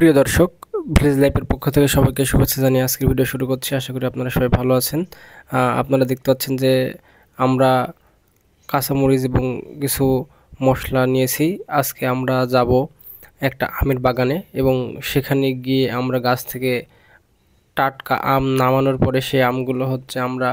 প্রিয় দর্শক, ভিলেজ লাইফের পক্ষ থেকে সবাইকে শুভেচ্ছা জানিয়ে আজকের ভিডিও শুরু করছি। আশা করি আপনারা সবাই ভালো আছেন। আপনারা দেখতে পাচ্ছেন যে আমরা কাঁচামরিচ এবং কিছু মশলা নিয়েছি। আজকে আমরা যাব একটা আমের বাগানে এবং সেখানে গিয়ে আমরা গাছ থেকে টাটকা আম নামানোর পরে সেই আমগুলো আমরা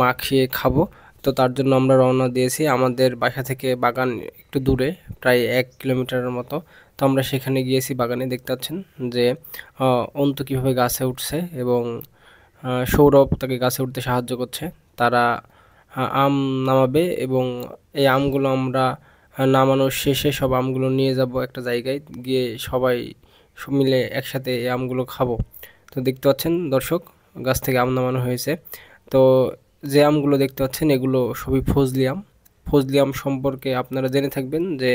মাখিয়ে খাবো। তো তার জন্য আমরা রওনা দিয়েছি। আমাদের বাসা থেকে বাগান একটু দূরে, প্রায় 1 কিলোমিটারের মতো। তো আমরা সেখানে গিয়েছি। বাগানে দেখতে পাচ্ছেন যে অন্তু কীভাবে গাছে উঠছে এবং সৌরভ তাকে গাছে উঠতে সাহায্য করছে। তারা আম নামাবে এবং এই আমগুলো আমরা নামানোর শেষে সব আমগুলো নিয়ে যাব একটা জায়গায়, গিয়ে সবাই মিলে একসাথে এই আমগুলো খাবো। তো দেখতে পাচ্ছেন দর্শক, গাছ থেকে আম নামানো হয়েছে। তো যে আমগুলো দেখতে পাচ্ছেন এগুলো সবই ফজলি আম। ফজলি আম সম্পর্কে আপনারা জেনে থাকবেন যে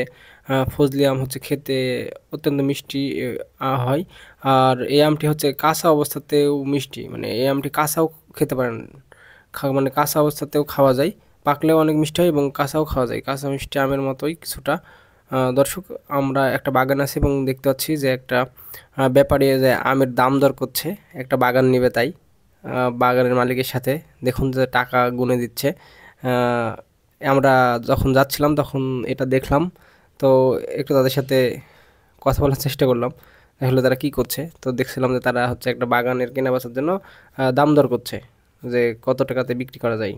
ফজলি আম খেতে অত্যন্ত মিষ্টি হয়। আর এই আমটি কাঁচা অবস্থাতেও মিষ্টি, মানে এই আমটি কাঁচাও খেতে পারেন, মানে কাঁচা অবস্থাতেও খাওয়া যায়, পাকলেও অনেক মিষ্টি হয় এবং কাঁচাও খাওয়া যায়, কাঁচা মিষ্টি আমের মতোই কিছুটা। দর্শক, আমরা একটা বাগান আছে এবং দেখতে পাচ্ছি যে একটা ব্যাপারী যে আমের দাম দর করছে, একটা বাগান নেবে তাই। বাগানের মালিকের সাথে দেখুন যে টাকা গুনে দিচ্ছে। আমরা যখন যাচ্ছিলাম তখন এটা দেখলাম, তো একটু তাদের সাথে কথা বলার চেষ্টা করলাম, আসলে তারা কি করছে। তো দেখছিলাম যে তারা একটা বাগানের কেনা বেচার জন্য দাম দর করছে যে কত টাকাতে বিক্রি করা যায়।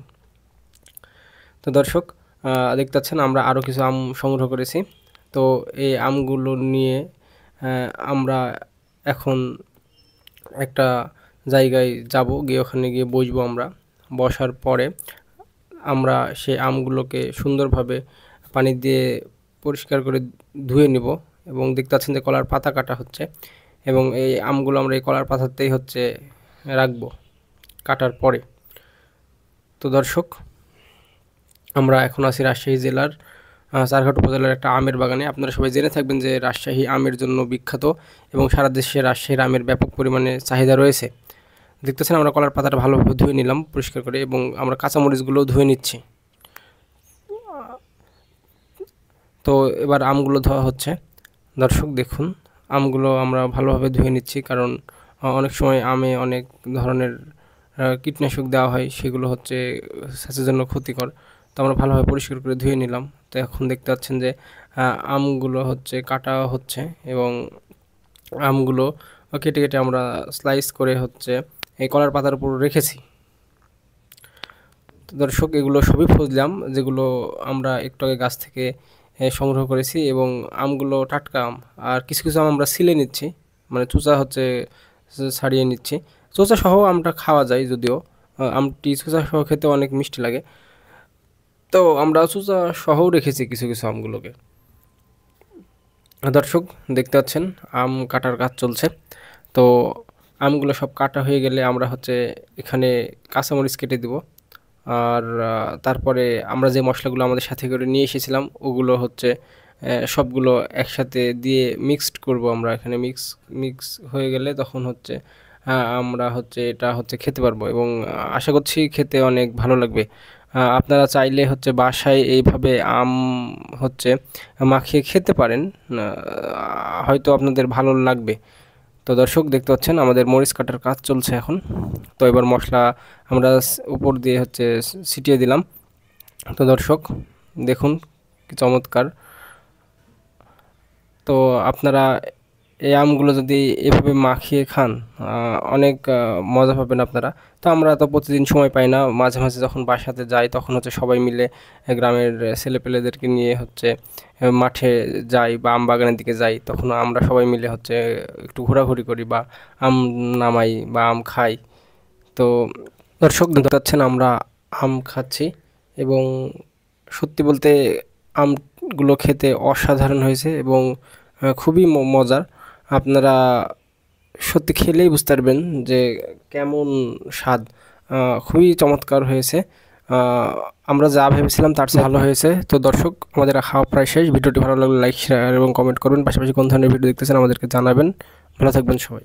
তো দর্শক, দেখতে পাচ্ছেন আমরা আরও কিছু আম সংগ্রহ করেছি। তো এই আমগুলো নিয়ে আমরা এখন একটা জায়গায় যাব, গিয়ে ওখানে গিয়ে বসবো। আমরা বসার পরে আমরা সেই আমগুলোকে সুন্দরভাবে পানি দিয়ে পরিষ্কার করে ধুয়ে নিব এবং দেখতে পাচ্ছেন যে কলার পাতা কাটা হচ্ছে এবং এই আমগুলো আমরা এই কলার পাতাতেই রাখবো কাটার পরে। তো দর্শক, আমরা এখন আছি রাজশাহী জেলার চারঘাট উপজেলার একটা আমের বাগানে। আপনারা সবাই জেনে থাকবেন যে রাজশাহী আমের জন্য বিখ্যাত এবং সারা দেশে রাজশাহীর আমের ব্যাপক পরিমাণে চাহিদা রয়েছে। দেখতেছেন আমরা কলার পাতাটা ভালোভাবে ধুয়ে নিলাম পরিষ্কার করে এবং আমরা কাঁচামরিচগুলোও ধুয়ে নিচ্ছি। তো এবার আমগুলো ধোয়া হচ্ছে। দর্শক দেখুন, আমগুলো আমরা ভালোভাবে ধুয়ে নিচ্ছি, কারণ অনেক সময় আমে অনেক ধরনের কীটনাশক দেওয়া হয়, সেগুলো স্বাস্থ্যের জন্য ক্ষতিকর। তো আমরা ভালোভাবে পরিষ্কার করে ধুয়ে নিলাম। তো এখন দেখতে পাচ্ছেন যে আমগুলো কাটা হচ্ছে এবং আমগুলো কেটে কেটে আমরা স্লাইস করে এই কলার পাতার উপর রেখেছি। তো দর্শক, এগুলো সবই ফজলাম, যেগুলো আমরা একটু আগে গাছ থেকে সংগ্রহ করেছি এবং আমগুলো টাটকা আম। আর কিছু কিছু আম আমরা ছিলে নিচ্ছি, মানে চোচা ছাড়িয়ে নিচ্ছি। চোচা সহ আমটা খাওয়া যায়, যদিও আমটি চোচা সহ খেতে অনেক মিষ্টি লাগে। তো আমরা চোচা সহও রেখেছি কিছু কিছু আমগুলোকে। দর্শক দেখতে পাচ্ছেন আম কাটার কাজ চলছে। তো আমগুলো সব কাটা হয়ে গেলে আমরা এখানে কাঁচামরিচ কেটে দিব। আর তারপরে আমরা যে মশলাগুলো আমাদের সাথে করে নিয়ে এসেছিলাম ওগুলো সবগুলো একসাথে দিয়ে মিক্সড করব। আমরা এখানে মিক্স হয়ে গেলে তখন আমরা এটা খেতে পারবো এবং আশা করছি খেতে অনেক ভালো লাগবে। আপনারা চাইলে বাসায় এইভাবে আম মাখিয়ে খেতে পারেন, হয়তো আপনাদের ভালো লাগবে। তো দর্শক দেখতে পাচ্ছেন আমাদের মরিচ কাটার কাজ চলছে এখন। তো এবার মশলা আমরা উপর দিয়ে ছিটিয়ে দিলাম। তো দর্শক দেখুন কি চমৎকার। তো আপনারা এই আমগুলো যদি এভাবে মাখিয়ে খান অনেক মজা পাবেন আপনারা। তো আমরা তো প্রতিদিন সময় পাই না, মাঝে মাঝে যখন বাসাতে যাই তখন সবাই মিলে গ্রামের ছেলেপেলেদেরকে নিয়ে মাঠে যাই বা আম বাগানের দিকে যাই, তখন আমরা সবাই মিলে একটু ঘোরাঘুরি করি বা আম নামাই বা আম খাই। তো দর্শক দেখতে পাচ্ছেন আমরা আম খাচ্ছি এবং সত্যি বলতে আমগুলো খেতে অসাধারণ হয়েছে এবং খুবই মজার। আপনারা সত্যি খেলেই বুঝতে পারবেন যে কেমন স্বাদ, খুবই চমৎকার হয়েছে। আমরা যা ভেবেছিলাম তার চেয়ে ভালো হয়েছে। তো দর্শক, আমাদের খাওয়া প্রায় শেষ। ভিডিওটি ভালো লাগলে লাইক, শেয়ার এবং কমেন্ট করবেন। পাশাপাশি কোন ধরনের ভিডিও দেখতেছেন আমাদেরকে জানাবেন। ভালো থাকবেন সবাই।